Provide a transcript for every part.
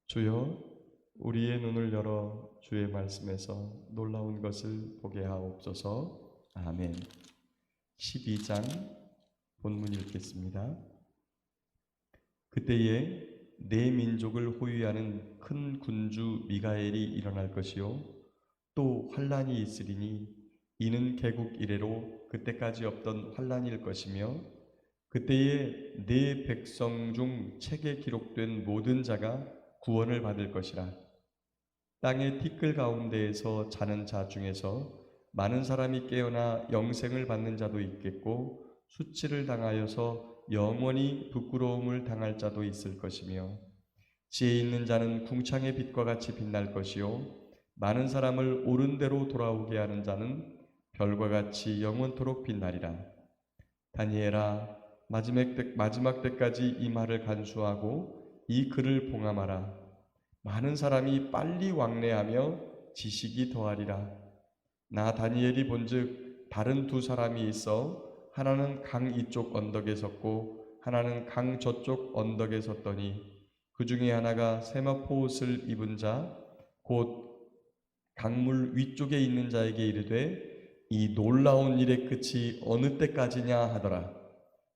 주여, 우리의 눈을 열어 주의 말씀에서 놀라운 것을 보게 하옵소서. 아멘. 12장 본문 읽겠습니다. 그때에 내 민족을 호위하는 큰 군주 미가엘이 일어날 것이요 또 환란이 있으리니 이는 개국 이래로 그때까지 없던 환란일 것이며 그때에 내 백성 중 책에 기록된 모든 자가 구원을 받을 것이라. 땅의 티끌 가운데에서 자는 자 중에서 많은 사람이 깨어나 영생을 받는 자도 있겠고 수치를 당하여서 영원히 부끄러움을 당할 자도 있을 것이며 지혜 있는 자는 궁창의 빛과 같이 빛날 것이요 많은 사람을 옳은 대로 돌아오게 하는 자는 별과 같이 영원토록 빛나리라. 다니엘아, 마지막 때까지 이 말을 간수하고 이 글을 봉함하라. 많은 사람이 빨리 왕래하며 지식이 더하리라. 나 다니엘이 본즉 다른 두 사람이 있어 하나는 강 이쪽 언덕에 섰고 하나는 강 저쪽 언덕에 섰더니 그 중에 하나가 세마포 옷을 입은 자 곧 강물 위쪽에 있는 자에게 이르되 이 놀라운 일의 끝이 어느 때까지냐 하더라.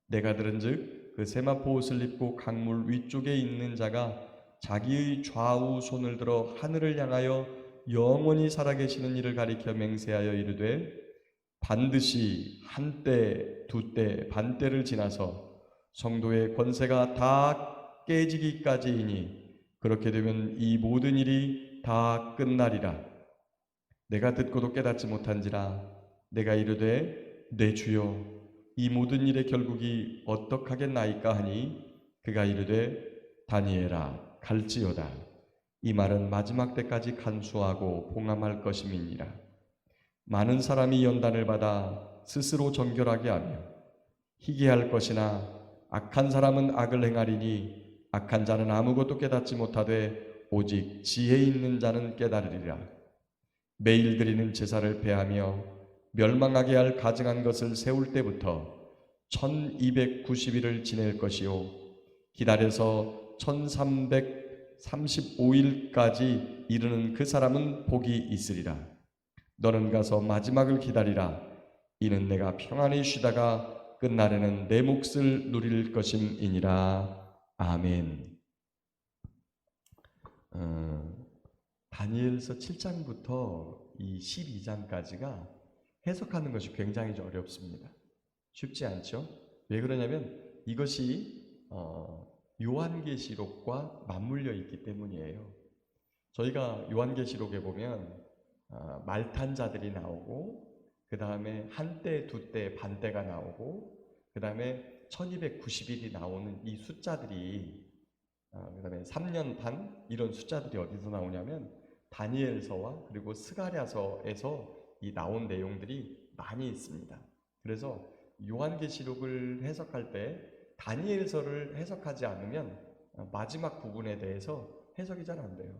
내가 들은즉 그 세마포 옷을 입고 강물 위쪽에 있는 자가 자기의 좌우 손을 들어 하늘을 향하여 영원히 살아계시는 이를 가리켜 맹세하여 이르되 반드시 한때, 두때, 반때를 지나서 성도의 권세가 다 깨지기까지이니 그렇게 되면 이 모든 일이 다 끝나리라. 내가 듣고도 깨닫지 못한지라. 내가 이르되 내 주여 이 모든 일의 결국이 어떡하겠나이까 하니 그가 이르되 다니엘아 갈지어다. 이 말은 마지막 때까지 간수하고 봉함할 것임이니라. 많은 사람이 연단을 받아 스스로 정결하게 하며 희귀할 것이나 악한 사람은 악을 행하리니 악한 자는 아무것도 깨닫지 못하되 오직 지혜 있는 자는 깨달으리라. 매일 드리는 제사를 폐하며 멸망하게 할 가증한 것을 세울 때부터 1290일을 지낼 것이요 기다려서 1335일까지 이르는 그 사람은 복이 있으리라. 너는 가서 마지막을 기다리라. 이는 내가 평안히 쉬다가 끝날에는 내 몫을 누릴 것임이니라. 아멘. 다니엘서 7장부터 이 12장까지가 해석하는 것이 굉장히 어렵습니다. 쉽지 않죠? 왜 그러냐면 이것이 요한계시록과 맞물려 있기 때문이에요. 저희가 요한계시록에 보면 말탄 자들이 나오고 그 다음에 한때, 두때, 반때가 나오고 그 다음에 1290일이 나오는 이 숫자들이 그 다음에 3년 반 이런 숫자들이 어디서 나오냐면 다니엘서와 그리고 스가랴서에서 이 나온 내용들이 많이 있습니다. 그래서 요한계시록을 해석할 때 다니엘서를 해석하지 않으면 마지막 부분에 대해서 해석이 잘 안 돼요.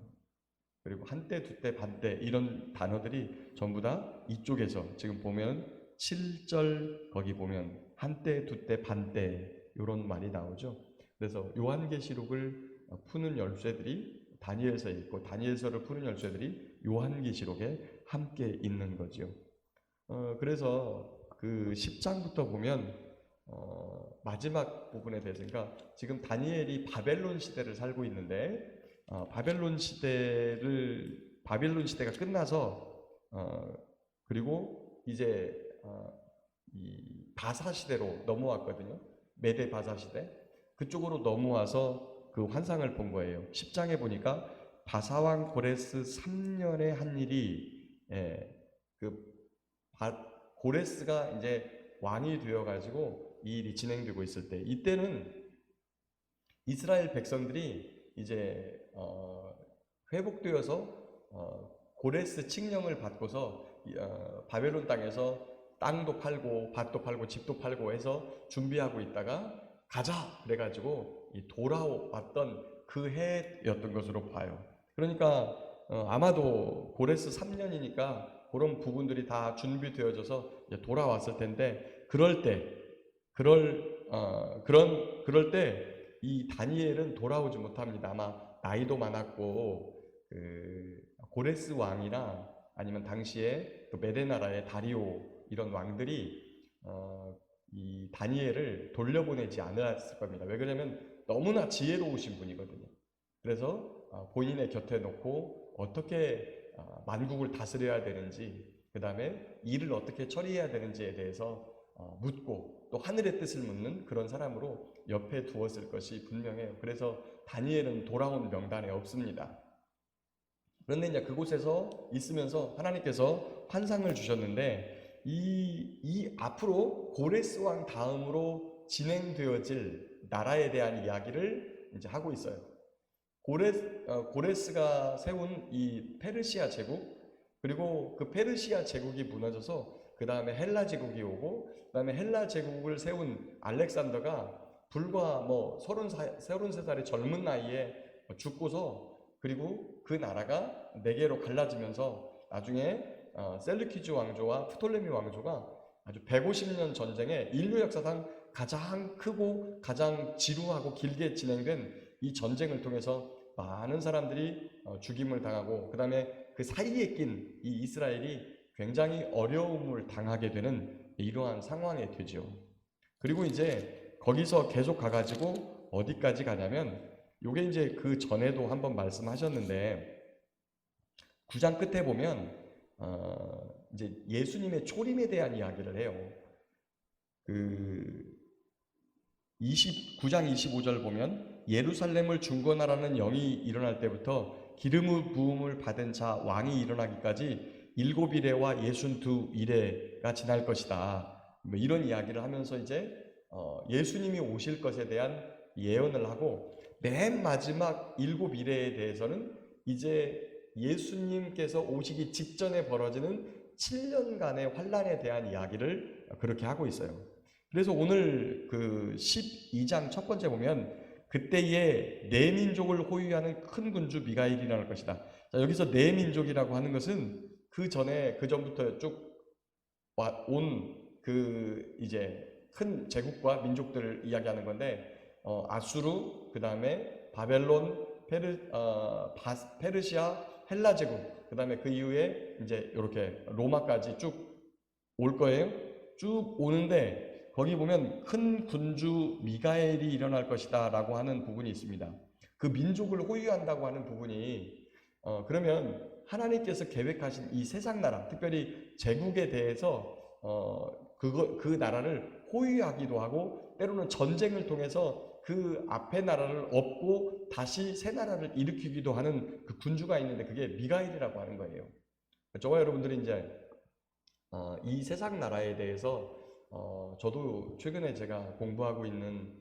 그리고 한때, 두때, 반때 이런 단어들이 전부 다 이쪽에서 지금 보면 7절 거기 보면 한때, 두때, 반때 이런 말이 나오죠. 그래서 요한계시록을 푸는 열쇠들이 다니엘서에 있고 다니엘서를 푸는 열쇠들이 요한계시록에 함께 있는 거죠. 그래서 그 10장부터 보면 마지막 부분에 대해서 그러니까 지금 다니엘이 바벨론 시대를 살고 있는데 바벨론 시대가 끝나서 그리고 이제 이 바사 시대로 넘어왔거든요. 메데 바사 시대 그쪽으로 넘어와서 그 환상을 본 거예요. 10장에 보니까 바사왕 고레스 3년에 한 일이 고레스가 이제 왕이 되어가지고 이 일이 진행되고 있을 때 이때는 이스라엘 백성들이 이제 회복되어서 고레스 칙령을 받고서 바벨론 땅에서 땅도 팔고 밭도 팔고 집도 팔고 해서 준비하고 있다가 가자 그래가지고 돌아왔던 그 해였던 것으로 봐요. 그러니까 아마도 고레스 3년이니까 그런 부분들이 다 준비되어져서 돌아왔을 텐데 그럴 때 이 다니엘은 돌아오지 못합니다. 아마 나이도 많았고 고레스 왕이나 아니면 당시에 그 메데 나라의 다리오 이런 왕들이 이 다니엘을 돌려보내지 않았을 겁니다. 왜 그러냐면 너무나 지혜로우신 분이거든요. 그래서 본인의 곁에 놓고 어떻게 만국을 다스려야 되는지, 그 다음에 일을 어떻게 처리해야 되는지에 대해서 묻고 또 하늘의 뜻을 묻는 그런 사람으로 옆에 두었을 것이 분명해요. 그래서 다니엘은 돌아온 명단에 없습니다. 그런데 이제 그곳에서 있으면서 하나님께서 환상을 주셨는데 이 앞으로 고레스 왕 다음으로 진행되어질 나라에 대한 이야기를 이제 하고 있어요. 고레스가 세운 이 페르시아 제국, 그리고 그 페르시아 제국이 무너져서 그 다음에 헬라 제국이 오고, 그 다음에 헬라 제국을 세운 알렉산더가 불과 뭐 33살의 젊은 나이에 죽고서, 그리고 그 나라가 네 개로 갈라지면서 나중에 셀루키즈 왕조와 프톨레미 왕조가 아주 150년 전쟁에 인류 역사상 가장 크고 가장 지루하고 길게 진행된 이 전쟁을 통해서 많은 사람들이 죽임을 당하고, 그 다음에 그 사이에 낀 이 이스라엘이 굉장히 어려움을 당하게 되는 이러한 상황이 되죠. 그리고 이제 거기서 계속 가가지고 어디까지 가냐면, 요게 이제 그 전에도 한번 말씀하셨는데 9장 끝에 보면 이제 예수님의 초림에 대한 이야기를 해요. 그 9장 25절 보면 예루살렘을 중건하라는 영이 일어날 때부터 기름 부음을 받은 자 왕이 일어나기까지 7이레와 62이레가 지날 것이다. 뭐 이런 이야기를 하면서 이제 예수님이 오실 것에 대한 예언을 하고, 맨 마지막 7이레에 대해서는 이제 예수님께서 오시기 직전에 벌어지는 7년간의 환란에 대한 이야기를 그렇게 하고 있어요. 그래서 오늘 그 12장 첫 번째 보면 그때에 네 민족을 호위하는 큰 군주 미가엘이 일어날 것이다. 자, 여기서 네 민족이라고 하는 것은 그 전부터 쭉 온 그 이제 큰 제국과 민족들을 이야기하는 건데, 아수르, 그 다음에 바벨론, 페르시아, 헬라 제국, 그 다음에 그 이후에 이제 이렇게 로마까지 쭉 올 거예요. 쭉 오는데 거기 보면 큰 군주 미가엘이 일어날 것이다 라고 하는 부분이 있습니다. 그 민족을 호위한다고 하는 부분이 그러면 하나님께서 계획하신 이 세상 나라, 특별히 제국에 대해서 그 나라를 호위하기도 하고, 때로는 전쟁을 통해서 그 앞에 나라를 엎고 다시 새 나라를 일으키기도 하는 그 군주가 있는데 그게 미가엘이라고 하는 거예요. 저와 여러분들이 이제 이 세상 나라에 대해서 저도 최근에 제가 공부하고 있는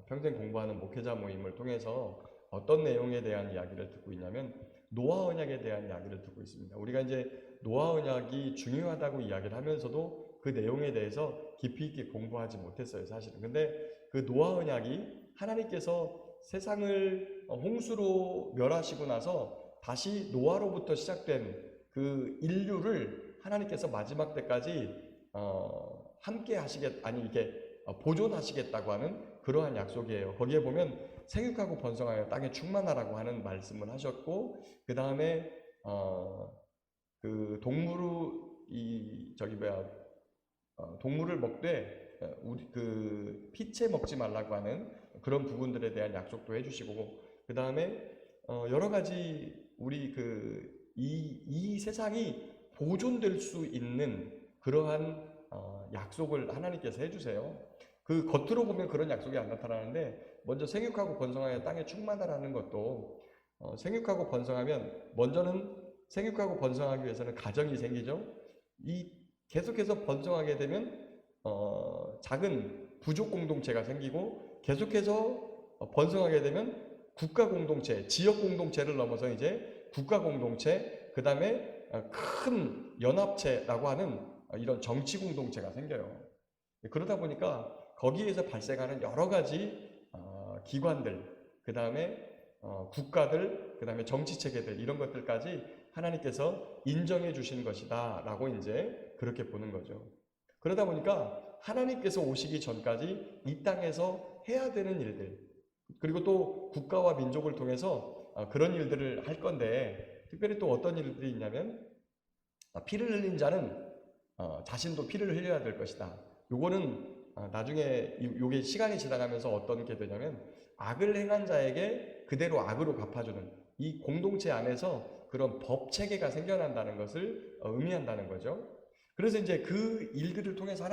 평생 공부하는 목회자 모임을 통해서 어떤 내용에 대한 이야기를 듣고 있냐면 노아 언약에 대한 이야기를 듣고 있습니다. 우리가 이제 노아 언약이 중요하다고 이야기를 하면서도 그 내용에 대해서 깊이 있게 공부하지 못했어요, 사실은. 근데 그 노아 언약이 하나님께서 세상을 홍수로 멸하시고 나서 다시 노아로부터 시작된 그 인류를 하나님께서 마지막 때까지 함께 보존하시겠다고 하는 그러한 약속이에요. 거기에 보면 생육하고 번성하여 땅에 충만하라고 하는 말씀을 하셨고, 그 다음에 그 동물을 먹되 우리 그 피채 먹지 말라고 하는 그런 부분들에 대한 약속도 해주시고, 그 다음에 여러 가지 우리 이 세상이 보존될 수 있는 그러한 약속을 하나님께서 해주세요. 그 겉으로 보면 그런 약속이 안 나타나는데, 먼저 생육하고 번성하여 땅에 충만하라는 것도 생육하고 번성하면 먼저는 생육하고 번성하기 위해서는 가정이 생기죠. 계속해서 번성하게 되면 작은 부족 공동체가 생기고, 계속해서 번성하게 되면 국가 공동체, 지역 공동체를 넘어서 이제 국가 공동체, 그 다음에 큰 연합체라고 하는 이런 정치 공동체가 생겨요. 그러다 보니까 거기에서 발생하는 여러 가지 기관들, 그 다음에 국가들, 그 다음에 정치 체계들, 이런 것들까지 하나님께서 인정해 주신 것이다 라고 이제 그렇게 보는 거죠. 그러다 보니까 하나님께서 오시기 전까지 이 땅에서 해야 되는 일들, 그리고 또 국가와 민족을 통해서 그런 일들을 할 건데, 특별히 또 어떤 일들이 있냐면, 피를 흘린 자는 자신도 피를 흘려야 될 것이다. 요거는 나중에 요게 시간이 지나가면서 어떤 게 되냐면, 악을 행한 자에게 그대로 악으로 갚아주는 이 공동체 안에서 그런 법 체계가 생겨난다는 것을 의미한다는 거죠. 그래서 이제 그 일들을 통해서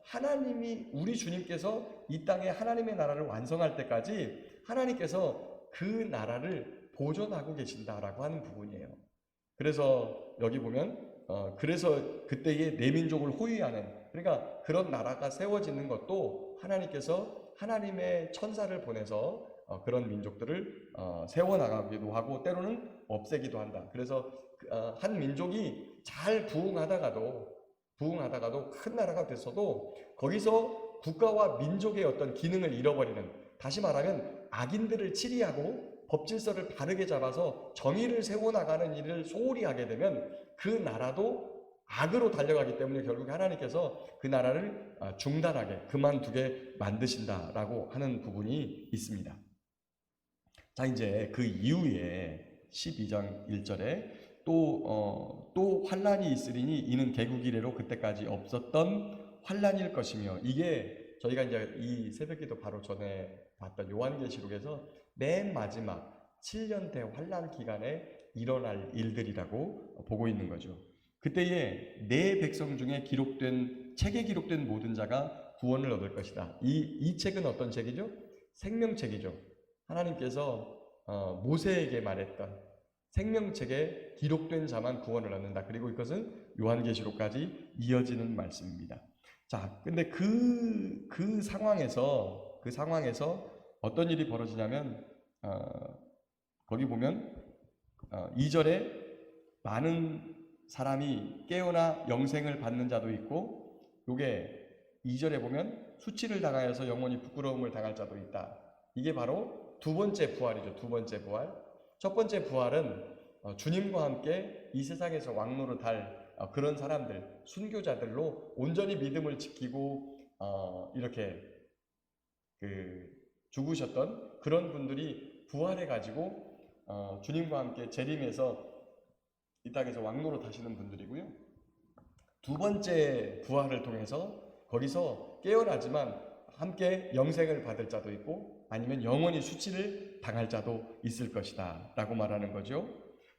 하나님이 우리 주님께서 이 땅에 하나님의 나라를 완성할 때까지 하나님께서 그 나라를 보존하고 계신다라고 하는 부분이에요. 그래서 여기 보면 그래서 그때의 내 민족을 호위하는, 그러니까 그런 나라가 세워지는 것도 하나님께서 하나님의 천사를 보내서 그런 민족들을 세워나가기도 하고 때로는 없애기도 한다. 그래서 한 민족이 잘 부흥하다가도 큰 나라가 됐어도 거기서 국가와 민족의 어떤 기능을 잃어버리는, 다시 말하면 악인들을 치리하고 법질서를 바르게 잡아서 정의를 세워나가는 일을 소홀히 하게 되면 그 나라도 악으로 달려가기 때문에 결국 하나님께서 그 나라를 중단하게, 그만두게 만드신다라고 하는 부분이 있습니다. 자, 이제 그 이후에 12장 1절에 또 환란이 있으리니 이는 개국 이래로 그때까지 없었던 환란일 것이며, 이게 저희가 이제 이 새벽기도 바로 전에 봤던 요한계시록에서 맨 마지막 7년 대환란 기간에 일어날 일들이라고 보고 있는 거죠. 그때에 내 백성 중에 책에 기록된 모든 자가 구원을 얻을 것이다. 이 책은 어떤 책이죠? 생명책이죠. 하나님께서 모세에게 말했던 생명책에 기록된 자만 구원을 얻는다. 그리고 이것은 요한계시록까지 이어지는 말씀입니다. 자, 근데 그 상황에서 어떤 일이 벌어지냐면 거기 보면 2절에 많은 사람이 깨어나 영생을 받는 자도 있고, 요게 2절에 보면 수치를 당하여서 영원히 부끄러움을 당할 자도 있다. 이게 바로 두 번째 부활이죠. 두 번째 부활. 첫 번째 부활은 주님과 함께 이 세상에서 왕노릇할 그런 사람들, 순교자들로 온전히 믿음을 지키고 이렇게 죽으셨던 그런 분들이 부활해 가지고 주님과 함께 재림해서 이 땅에서 왕노릇 하시는 분들이고요. 두 번째 부활을 통해서 거기서 깨어나지만 함께 영생을 받을 자도 있고 아니면 영원히 수치를 당할 자도 있을 것이다 라고 말하는 거죠.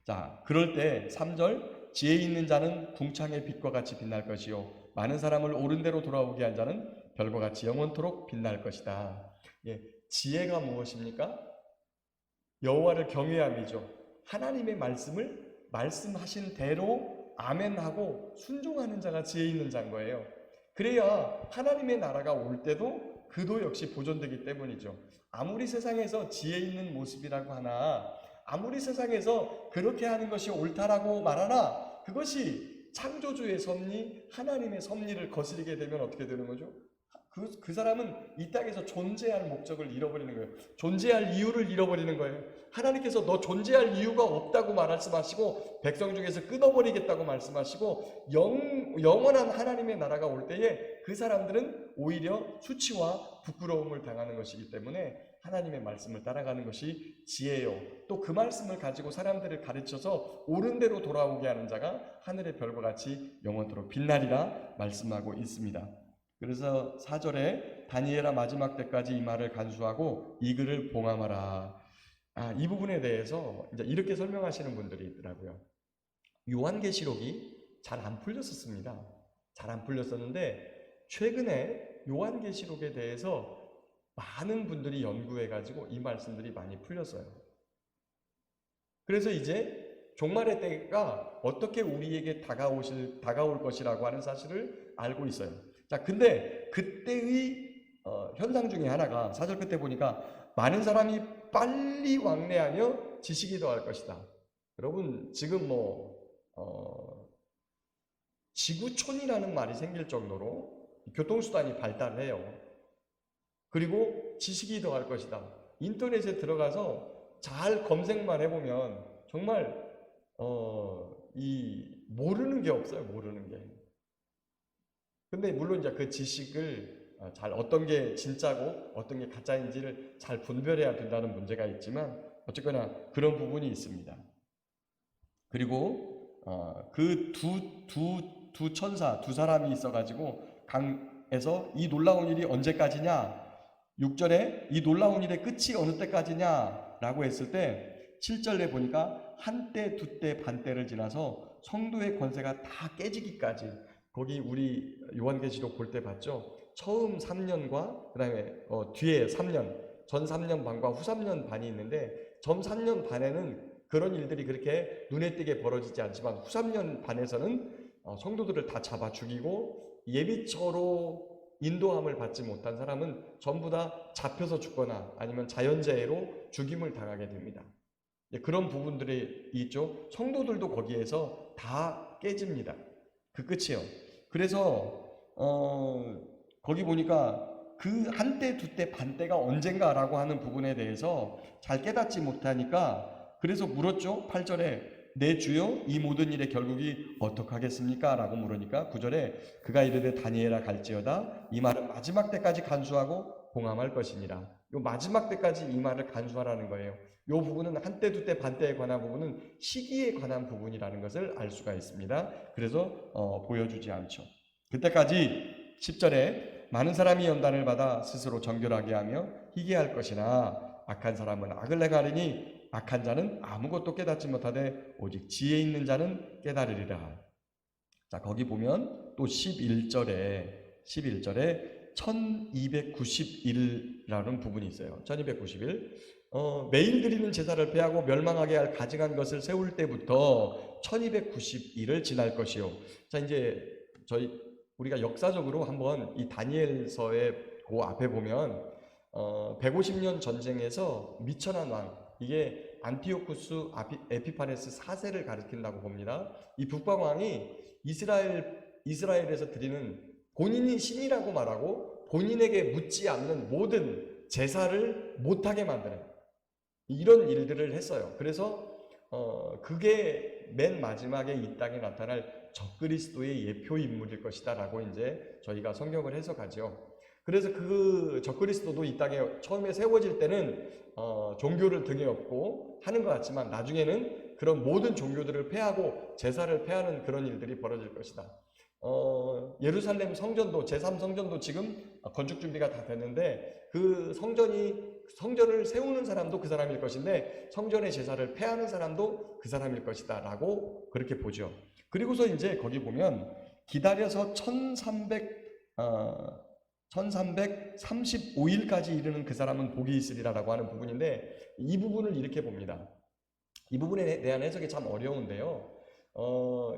자, 그럴 때 3절, 지혜 있는 자는 궁창의 빛과 같이 빛날 것이요 많은 사람을 옳은 대로 돌아오게 한 자는 별과 같이 영원토록 빛날 것이다. 예, 지혜가 무엇입니까? 여호와를 경외함이죠. 하나님의 말씀을 말씀하신 대로 아멘하고 순종하는 자가 지혜 있는 자인 거예요. 그래야 하나님의 나라가 올 때도 그도 역시 보존되기 때문이죠. 아무리 세상에서 지혜 있는 모습이라고 하나, 아무리 세상에서 그렇게 하는 것이 옳다라고 말하나, 그것이 창조주의 섭리, 하나님의 섭리를 거스르게 되면 어떻게 되는 거죠? 그 사람은 이 땅에서 존재할 목적을 잃어버리는 거예요. 존재할 이유를 잃어버리는 거예요. 하나님께서 너 존재할 이유가 없다고 말씀하시고 백성 중에서 끊어버리겠다고 말씀하시고 영원한 하나님의 나라가 올 때에 그 사람들은 오히려 수치와 부끄러움을 당하는 것이기 때문에 하나님의 말씀을 따라가는 것이 지혜요. 또 그 말씀을 가지고 사람들을 가르쳐서 옳은 대로 돌아오게 하는 자가 하늘의 별과 같이 영원토록 빛나리라 말씀하고 있습니다. 그래서 4절에 다니엘아 마지막 때까지 이 말을 간수하고 이 글을 봉함하라. 이 부분에 대해서 이제 이렇게 설명하시는 분들이 있더라고요. 요한계시록이 잘 안 풀렸었습니다. 잘 안 풀렸었는데 최근에 요한계시록에 대해서 많은 분들이 연구해가지고 이 말씀들이 많이 풀렸어요. 그래서 이제 종말의 때가 어떻게 우리에게 다가올 것이라고 하는 사실을 알고 있어요. 자, 근데 그때의 현상 중에 하나가 4절 끝에 보니까 많은 사람이 빨리 왕래하며 지식이 더할 것이다. 여러분, 지금 지구촌이라는 말이 생길 정도로 교통수단이 발달해요. 그리고 지식이 더할 것이다. 인터넷에 들어가서 잘 검색만 해보면 정말 모르는 게 없어요. 모르는 게. 근데 물론 이제 그 지식을 잘 어떤 게 진짜고 어떤 게 가짜인지를 잘 분별해야 된다는 문제가 있지만 어쨌거나 그런 부분이 있습니다. 그리고 그 두 천사 두 사람이 있어가지고 강에서 이 놀라운 일이 언제까지냐 6절에 이 놀라운 일의 끝이 어느 때까지냐 라고 했을 때 7절에 보니까 한때 두때 반때를 지나서 성도의 권세가 다 깨지기까지 거기 우리 요한계시록 볼 때 봤죠. 처음 3년과 그 다음에 뒤에 3년 전 3년 반과 후 3년 반이 있는데 전 3년 반에는 그런 일들이 그렇게 눈에 띄게 벌어지지 않지만 후 3년 반에서는 성도들을 다 잡아 죽이고 예비처로 인도함을 받지 못한 사람은 전부 다 잡혀서 죽거나 아니면 자연재해로 죽임을 당하게 됩니다. 그런 부분들이 있죠. 성도들도 거기에서 다 깨집니다. 그 끝이요. 그래서 거기 보니까 그 한때 두때 반때가 언젠가라고 하는 부분에 대해서 잘 깨닫지 못하니까 그래서 물었죠. 8절에 내 주여 이 모든 일의 결국이 어떡하겠습니까? 라고 물으니까 9절에 그가 이르되 다니엘아 갈지어다 이 말은 마지막 때까지 간수하고 봉함할 것이니라. 요 마지막 때까지 이 말을 간수하라는 거예요. 요 부분은 한때 두때 반때에 관한 부분은 시기에 관한 부분이라는 것을 알 수가 있습니다. 그래서 보여주지 않죠. 그때까지 10절에 많은 사람이 연단을 받아 스스로 정결하게 하며 희귀할 것이나 악한 사람은 악을 행하리니 악한 자는 아무것도 깨닫지 못하되 오직 지혜 있는 자는 깨달으리라. 자, 거기 보면 또 11절에 1291이라는 부분이 있어요. 1291. 매일 드리는 제사를 폐하고 멸망하게 할 가증한 것을 세울 때부터 1291을 지날 것이요. 자, 이제 우리가 역사적으로 한번 이 다니엘서의 그 앞에 보면 150년 전쟁에서 미천한 왕, 이게 안티오쿠스 에피파네스 4세를 가리킨다고 봅니다. 이 북방왕이 이스라엘에서 드리는 본인이 신이라고 말하고 본인에게 묻지 않는 모든 제사를 못하게 만드는 이런 일들을 했어요. 그래서 그게 맨 마지막에 이 땅에 나타날 적그리스도의 예표 인물일 것이다 라고 이제 저희가 성경을 해석하죠. 그래서 그 적그리스도도 이 땅에 처음에 세워질 때는 종교를 등에 업고 하는 것 같지만 나중에는 그런 모든 종교들을 폐하고 제사를 폐하는 그런 일들이 벌어질 것이다. 예루살렘 성전도 제3성전도 지금 건축 준비가 다 됐는데 그 성전을 세우는 사람도 그 사람일 것인데 성전의 제사를 폐하는 사람도 그 사람일 것이다 라고 그렇게 보죠. 그리고서 이제 거기 보면 기다려서 1335일까지 이르는 그 사람은 복이 있으리라라고 하는 부분인데 이 부분을 이렇게 봅니다. 이 부분에 대한 해석이 참 어려운데요.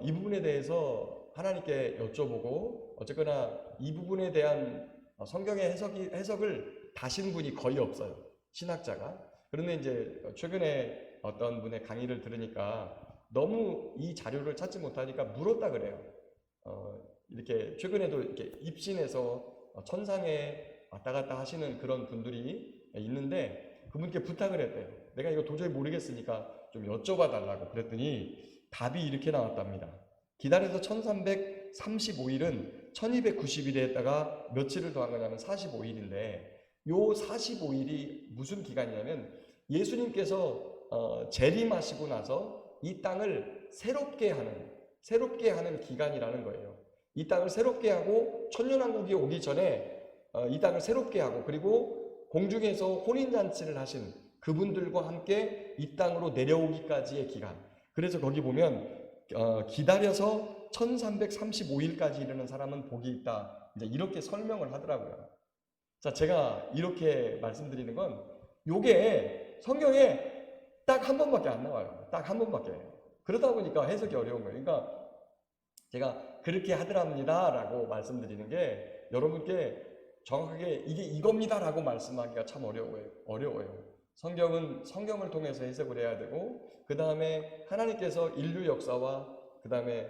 이 부분에 대해서 하나님께 여쭤보고 어쨌거나 이 부분에 대한 성경의 해석을 다신 분이 거의 없어요. 신학자가. 그런데 이제 최근에 어떤 분의 강의를 들으니까 너무 이 자료를 찾지 못하니까 물었다 그래요. 이렇게 최근에도 이렇게 입신해서 천상에 왔다 갔다 하시는 그런 분들이 있는데 그분께 부탁을 했대요. 내가 이거 도저히 모르겠으니까 좀 여쭤봐 달라고. 그랬더니 답이 이렇게 나왔답니다. 기다려서 1335일은 1290일에 했다가 며칠을 더한 거냐면 45일인데 요 45일이 무슨 기간이냐면 예수님께서 재림하시고 나서 이 땅을 새롭게 하는 기간이라는 거예요. 이 땅을 새롭게 하고 천년왕국이 오기 전에 이 땅을 새롭게 하고 그리고 공중에서 혼인잔치를 하신 그분들과 함께 이 땅으로 내려오기까지의 기간. 그래서 거기 보면 기다려서 1335일까지 이르는 사람은 복이 있다. 이제 이렇게 설명을 하더라고요. 자, 제가 이렇게 말씀드리는 건 요게 성경에 딱 한 번밖에 안 나와요. 딱 한 번밖에. 그러다 보니까 해석이 어려운 거예요. 그러니까 제가 그렇게 하더랍니다 라고 말씀드리는 게 여러분께 정확하게 이게 이겁니다 라고 말씀하기가 참 어려워요. 성경은 성경을 통해서 해석을 해야 되고 그 다음에 하나님께서 인류 역사와 그 다음에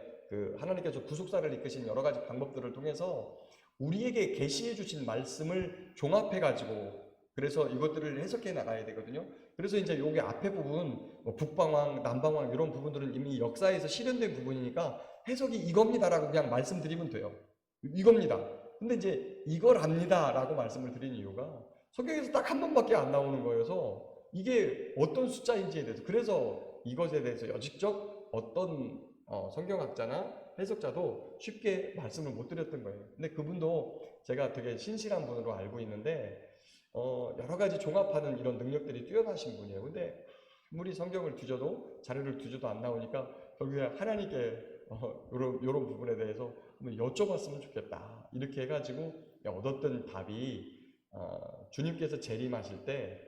하나님께서 구속사를 이끄신 여러 가지 방법들을 통해서 우리에게 계시해 주신 말씀을 종합해 가지고 그래서 이것들을 해석해 나가야 되거든요. 그래서 이제 여기 앞에 부분 북방왕, 남방왕 이런 부분들은 이미 역사에서 실현된 부분이니까 해석이 이겁니다라고 그냥 말씀드리면 돼요. 이겁니다. 근데 이제 이걸 압니다라고 말씀을 드린 이유가 성경에서 딱 한 번밖에 안 나오는 거여서 이게 어떤 숫자인지에 대해서, 그래서 이것에 대해서 여직접 어떤 성경학자나 해석자도 쉽게 말씀을 못 드렸던 거예요. 근데 그분도 제가 되게 신실한 분으로 알고 있는데 여러 가지 종합하는 이런 능력들이 뛰어나신 분이에요. 근데 아무리 성경을 뒤져도, 자료를 뒤져도 안 나오니까 결국에 하나님께 요런 부분에 대해서 여쭤봤으면 좋겠다, 이렇게 해가지고 얻었던 답이 주님께서 재림하실 때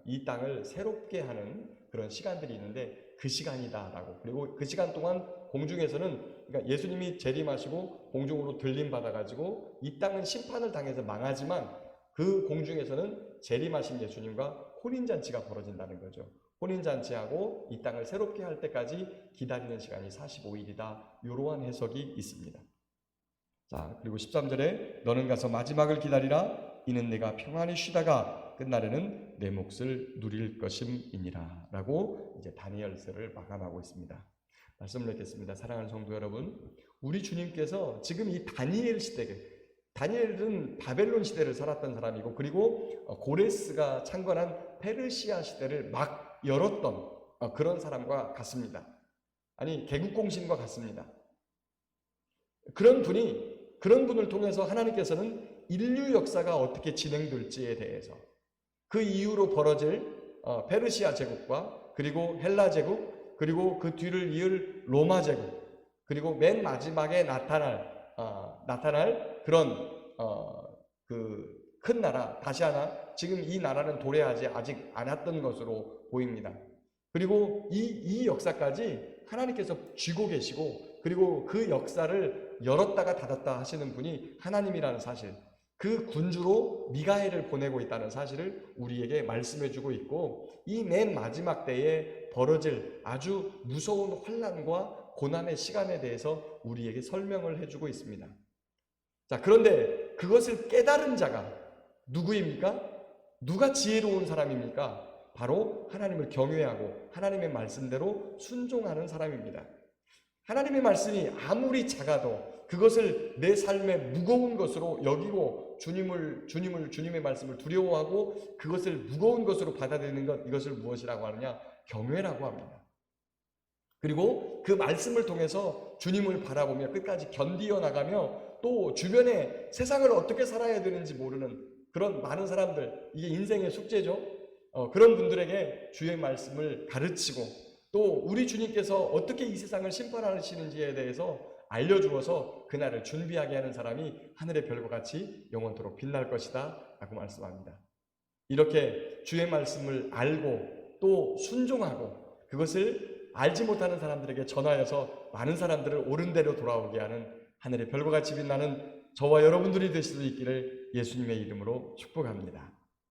이 땅을 새롭게 하는 그런 시간들이 있는데 그 시간이다라고. 그리고 그 시간 동안 공중에서는, 그러니까 예수님이 재림하시고 공중으로 들림 받아가지고 이 땅은 심판을 당해서 망하지만 그 공중에서는 재림하신 예수님과 혼인잔치가 벌어진다는 거죠. 혼인잔치하고 이 땅을 새롭게 할 때까지 기다리는 시간이 45일이다. 이러한 해석이 있습니다. 자, 그리고 13절에 너는 가서 마지막을 기다리라. 이는 내가 평안히 쉬다가 끝날에는 내 몫을 누릴 것임이니라. 라고 이제 다니엘서를 마감하고 있습니다. 말씀을 읽겠습니다. 사랑하는 성도 여러분, 우리 주님께서 지금 이 다니엘 시대, 다니엘은 바벨론 시대를 살았던 사람이고, 그리고 고레스가 창건한 페르시아 시대를 막 열었던 그런 사람과 같습니다. 아니, 개국공신과 같습니다. 그런 분을 통해서 하나님께서는 인류 역사가 어떻게 진행될지에 대해서, 그 이후로 벌어질 페르시아 제국과 그리고 헬라 제국, 그리고 그 뒤를 이을 로마 제국, 그리고 맨 마지막에 나타날 그런 그 큰 나라, 다시 하나, 지금 이 나라는 도래하지 아직 않았던 것으로 보입니다. 그리고 이 역사까지 하나님께서 쥐고 계시고, 그리고 그 역사를 열었다가 닫았다 하시는 분이 하나님이라는 사실, 그 군주로 미가엘을 보내고 있다는 사실을 우리에게 말씀해 주고 있고, 이 맨 마지막 때에 벌어질 아주 무서운 환난과 고난의 시간에 대해서 우리에게 설명을 해주고 있습니다. 자, 그런데 그것을 깨달은 자가 누구입니까? 누가 지혜로운 사람입니까? 바로 하나님을 경외하고 하나님의 말씀대로 순종하는 사람입니다. 하나님의 말씀이 아무리 작아도 그것을 내 삶의 무거운 것으로 여기고 주님의 말씀을 두려워하고 그것을 무거운 것으로 받아들이는 것, 이것을 무엇이라고 하느냐? 경외라고 합니다. 그리고 그 말씀을 통해서 주님을 바라보며 끝까지 견디어 나가며, 또 주변에 세상을 어떻게 살아야 되는지 모르는 그런 많은 사람들, 이게 인생의 숙제죠. 그런 분들에게 주의 말씀을 가르치고, 또 우리 주님께서 어떻게 이 세상을 심판하시는지에 대해서 알려주어서 그날을 준비하게 하는 사람이 하늘의 별과 같이 영원토록 빛날 것이다 라고 말씀합니다. 이렇게 주의 말씀을 알고 또 순종하고 그것을 알지 못하는 사람들에게 전하여서 많은 사람들을 옳은 대로 돌아오게 하는 하늘의 별과 같이 빛나는 저와 여러분들이 될 수 있기를 예수님의 이름으로 축복합니다.